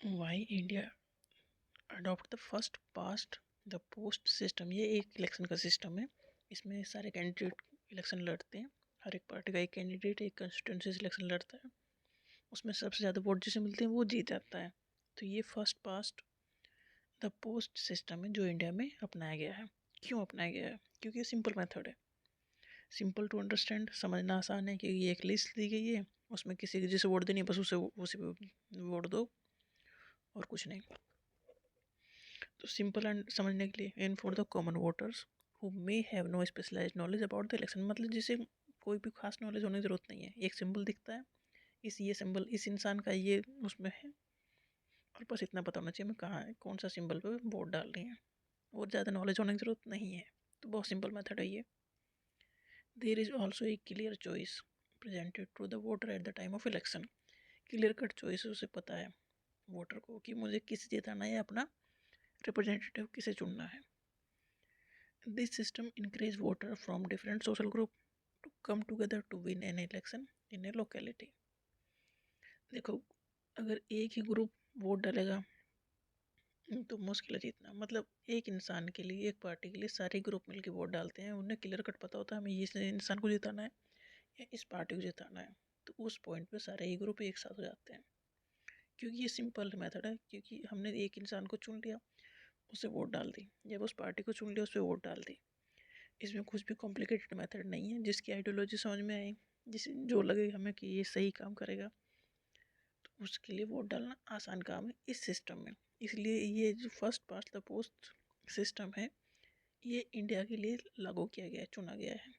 Why India adopt the first past the post system. ये एक election का system है। इसमें सारे कैंडिडेट इलेक्शन लड़ते हैं। हर एक पार्टी का एक कैंडिडेट एक कंस्टिट्यूंसी से इलेक्शन लड़ता है। उसमें सबसे ज़्यादा वोट जिसे मिलते हैं वो जीत जाता है। तो ये first past the post system है जो इंडिया में अपनाया गया है। क्यों अपनाया गया है? क्योंकि ये सिंपल मेथड है, सिंपल टू अंडरस्टैंड, समझना आसान है। क्योंकि ये एक लिस्ट दी गई है, उसमें किसी को जिसे वोट देनी है बस उसे वोट दो और कुछ नहीं। तो सिंपल एंड समझने के लिए, and for the common voters who may have no specialised knowledge about the election, मतलब जिसे कोई भी खास नॉलेज होने की जरूरत नहीं है। एक सिंबल दिखता है, ये सिंबल इस इंसान का ये उसमें है, और बस इतना पता होना चाहिए मैं कहाँ है, कौन सा सिंबल पे वोट डाल रही है, और ज़्यादा नॉलेज होने की जरूरत नहीं है। तो बहुत सिंपल मेथड है ये। There is also a clear choice presented to the voter at the time of election. Clear cut choice उसे पता है वोटर को कि मुझे किसे जिताना है, अपना रिप्रेजेंटेटिव किसे चुनना है। This system encourages voters from different social groups to come together to win an election in a locality. देखो, अगर एक ही ग्रुप वोट डालेगा तो मुश्किल है जीतना। मतलब एक इंसान के लिए, एक पार्टी के लिए सारे ग्रुप मिलकर वोट डालते हैं। उन्हें क्लियर कट पता होता है हमें इस इंसान को जिताना है या इस पार्टी को जिताना है। तो उस पॉइंट पे सारे ही ग्रुप एक साथ हो जाते हैं, क्योंकि ये सिंपल मेथड है। क्योंकि हमने एक इंसान को चुन लिया, उसे वोट डाल दी, जब उस पार्टी को चुन लिया उस पर वोट डाल दी। इसमें कुछ भी कॉम्प्लिकेटेड मेथड नहीं है। जिसकी आइडियोलॉजी समझ में आए, जिसे जो लगे हमें कि ये सही काम करेगा, तो उसके लिए वोट डालना आसान काम है इस सिस्टम में। इसलिए ये जो first past the post system है, ये इंडिया के लिए लागू किया गया है, चुना गया है।